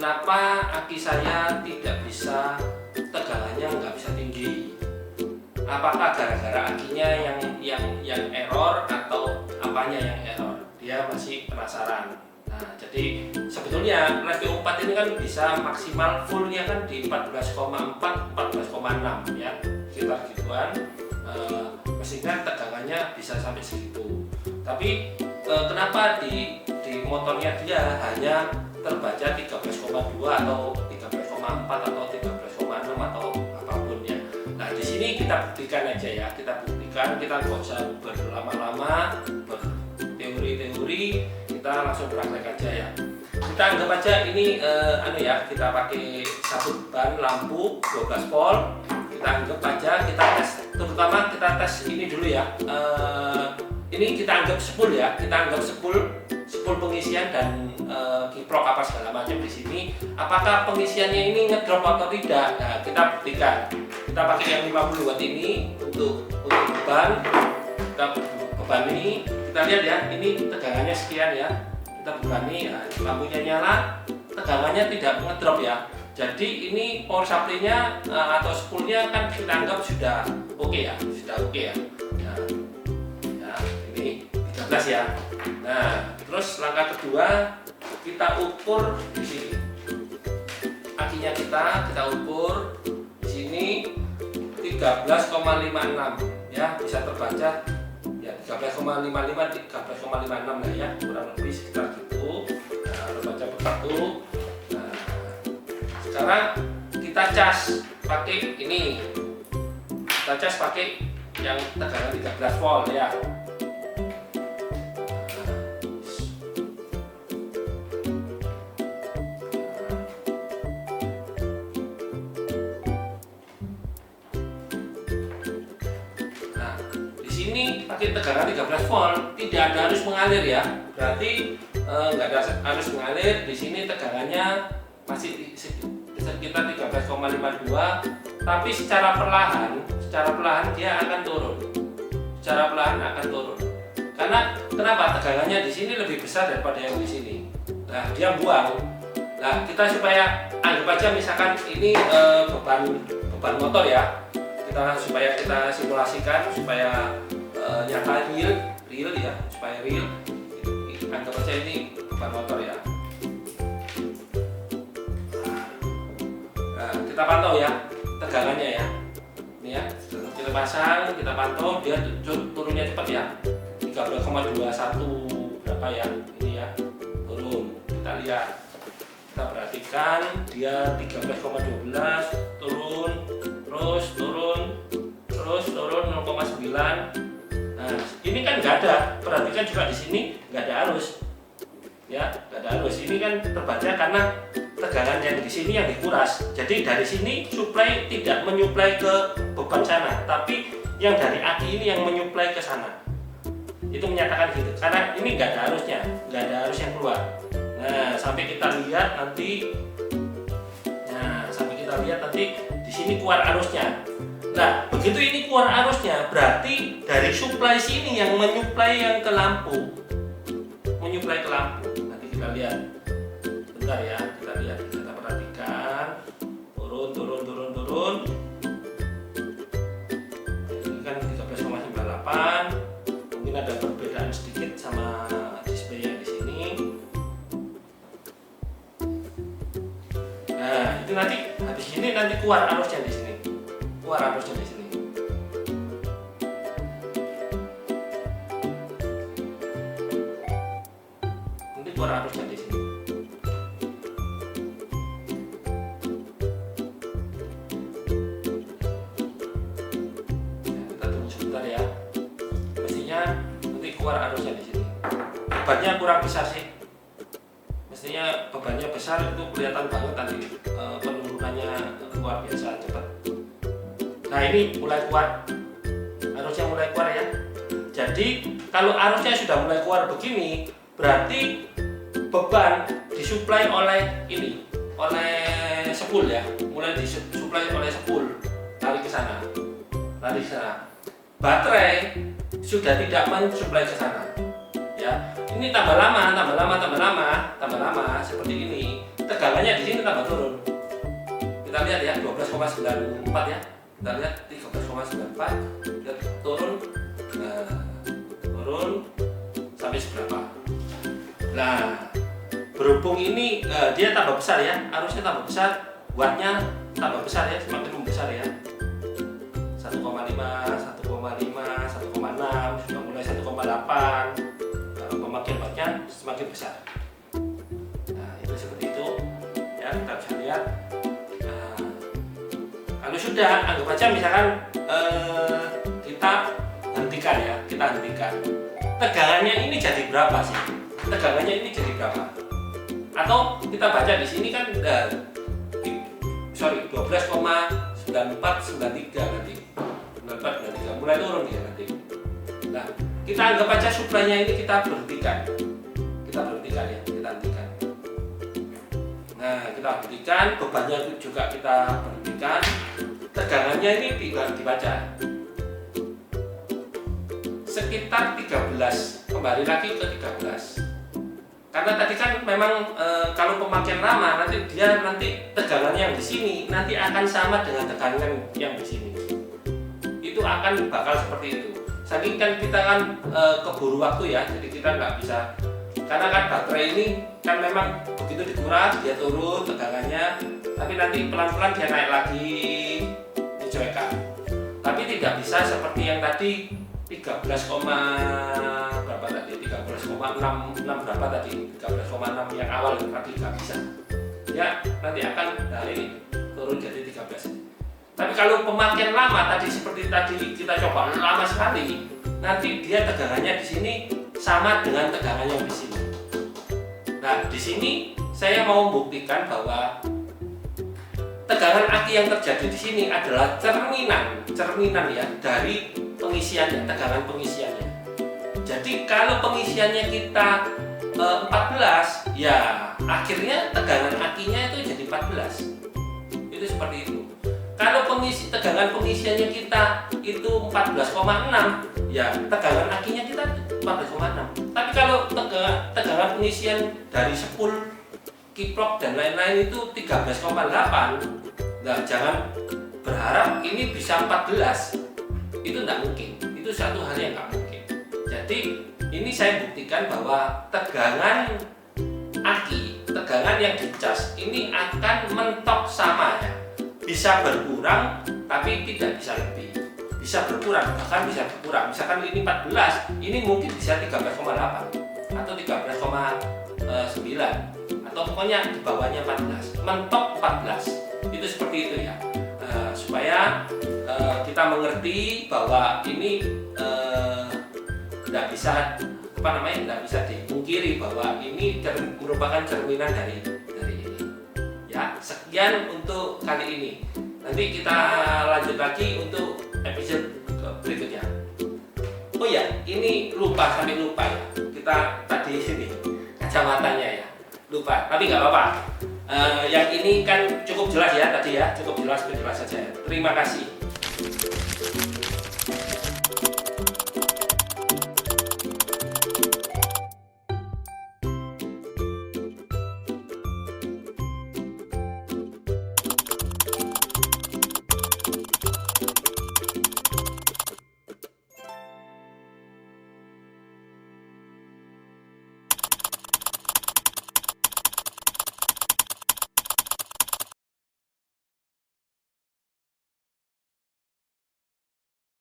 kenapa aki saya tidak bisa, tegangannya nggak bisa tinggi? Apakah gara-gara akinya yang error atau apanya yang error? Dia masih penasaran. Nah, jadi sebetulnya Revio 4 ini kan bisa maksimal fullnya kan di 14,4, 14,6 ya, sekitar gituan. Mesinnya tegangannya bisa sampai segitu. Tapi kenapa di motornya dia hanya terbaca 13,2 atau 13,4 atau 13,6 atau apapun ya. Nah, di sini kita buktikan aja ya, kita nggak usah berlama-lama berteori-teori, kita langsung praktek aja ya. Kita anggap aja ini kita pakai sabut ban lampu 12 volt. Kita anggap aja kita tes, terutama kita tes ini dulu ya. Ini kita anggap spool ya, kita anggap spool pengisian dan kiprok apa segala macam di sini. Apakah pengisiannya ini ngedrop atau tidak? Nah, kita buktikan. Kita pakai yang 50 watt ini untuk beban. Kita beban ini, kita lihat ya, ini tegangannya sekian ya. Kita bebani, nah, lampunya nyala, tegangannya tidak ngedrop ya. Jadi ini power supply-nya atau spoolnya kan kita anggap sudah oke ya, ya. Nah, ini 13 ya. Nah, terus langkah kedua kita ukur di sini. Akinya kita ukur di sini 13,56 ya, bisa terbaca ya 13,55 13,56 lah ya, kurang lebih sekitar gitu. Nah, terbaca begitu. Nah, sekarang kita cas pakai ini. Kita cas pakai yang tegangan 13 volt ya. Ini pakai tegangan 13 volt, tidak ada arus mengalir ya. Berarti nggak ada arus mengalir. Di sini tegangannya masih sekitar 13,52, tapi secara perlahan dia akan turun. Secara perlahan akan turun. Karena kenapa? Tegangannya di sini lebih besar daripada yang di sini. Nah, dia buang. Nah, kita supaya anggap aja misalkan ini beban motor ya. Supaya kita simulasikan supaya nyata real ya, supaya real. Anggap aja ini beban motor ya. Nah, kita pantau ya tegangannya ya. Ini ya, kita pasang, kita pantau dia turunnya cepat ya. 13,21 berapa ya? Ini ya, turun. Kita lihat. Kita perhatikan dia 13,12 turun, terus turun 0,9. Nah, ini kan nggak ada. Perhatikan juga di sini nggak ada arus. Ya, nggak ada arus. Ini kan terbaca karena tegangan yang di sini yang dikuras. Jadi dari sini supply tidak menyuplai ke beban sana, tapi yang dari aki ini yang menyuplai ke sana. Itu menyatakan gitu. Karena ini nggak ada arusnya, nggak ada arus yang keluar. Nah, sampai kita lihat nanti. Nah, sampai kita lihat nanti di sini keluar arusnya. Nah, begitu ini keluar arusnya, berarti dari supply sini yang menyuplai yang ke lampu. Menyuplai ke lampu. Nanti kita lihat. Bentar ya, kita lihat, kita perhatikan. Turun. Ini kan 13,98. Mungkin ada perbedaan sedikit sama display yang di sini. Nah, itu nanti habis ini nanti keluar arusnya di sini. Keluar arusnya di sini. Nanti keluar arusnya di sini. Nah, kita tunggu sebentar ya. Mestinya nanti keluar arusnya di sini. Bebannya kurang besar sih. Mestinya bebannya besar itu kelihatan banget tadi penurunannya luar biasa cepat. Nah, ini mulai keluar, arusnya mulai keluar ya. Jadi kalau arusnya sudah mulai keluar begini, berarti beban disuplai oleh ini, oleh spool ya, mulai disuplai oleh spool, lari ke sana. Baterai sudah tidak mensuplai ke sana. Ya, ini tambah lama seperti ini. tegangannya di sini tambah turun. Kita lihat ya 12,94 ya. Kita lihat 13,94 kita turun, turun sampai seberapa. Nah, berhubung ini dia tambah besar ya, arusnya tambah besar, wattnya tambah besar ya, semakin membesar ya. 1,5, 1,5, 1,6, sudah mulai 1,8. Pemakaian wattnya semakin besar. Nah, itu seperti itu ya, kita bisa lihat. Nah, kalau sudah, anggap aja misalkan kita hentikan ya, kita hentikan. Tegangannya ini jadi berapa sih? Tegangannya ini jadi berapa? Atau kita baca di sini kan 12,9493 nanti. 9493 mulai turun ya nanti. Nah, kita anggap aja suplainya ini kita berhentikan. Kita berhentikan ya, kita hentikan. Nah, kita hentikan, bebannya juga kita berhentikan. Tegangannya ini dibaca sekitar 13, kembali lagi ke 13. Karena tadi kan memang kalau pemakaian lama nanti tegangannya yang di sini nanti akan sama dengan tegangan yang di sini. Itu akan bakal seperti itu. Saking kan kita kan keburu waktu ya, jadi kita nggak bisa. Karena kan baterai ini kan memang begitu dikuras dia turun tegangannya, tapi nanti pelan-pelan dia naik lagi, dicuekkan. Tapi tidak bisa seperti yang tadi 13, berapa tadi? 13,66 berapa tadi? 13,6 yang awal tadi nggak bisa. Ya nanti akan, nah ini turun jadi 13. Tapi kalau pemakaian lama tadi seperti tadi kita coba lama sekali, nanti dia tegangannya di sini sama dengan tegangan yang di sini. Nah di sini saya mau membuktikan bahwa tegangan aki yang terjadi di sini adalah cerminan ya dari pengisiannya, tegangan pengisiannya. Jadi kalau pengisiannya kita 14, ya akhirnya tegangan akinya itu jadi 14. Itu seperti itu. Kalau tegangan pengisiannya kita itu 14,6, ya tegangan akinya kita 14,6. Tapi kalau tegangan pengisian dari spool, kiprok dan lain-lain itu 13,8, nah jangan berharap ini bisa 14. Itu tidak mungkin, itu satu hal yang nggak mungkin. Jadi ini saya buktikan bahwa tegangan aki, tegangan yang dicas ini akan mentok sama ya. Bisa berkurang tapi tidak bisa lebih. Bisa berkurang, bahkan bisa berkurang. Misalkan ini 14, ini mungkin bisa 13,8 atau 13,9 atau pokoknya di bawahnya 14. Mentok 14. Itu seperti itu ya. Supaya kita mengerti bahwa ini tidak bisa tidak bisa dipungkiri bahwa ini merupakan cerminan dari ini. Ya, sekian untuk kali ini. Nanti kita lanjut lagi untuk episode berikutnya. Oh ya, ini sampai lupa ya. Kita tadi ini kacamatanya ya, lupa. Tapi nggak apa-apa. Yang ini kan cukup jelas ya tadi ya, cukup jelas saja. Terima kasih.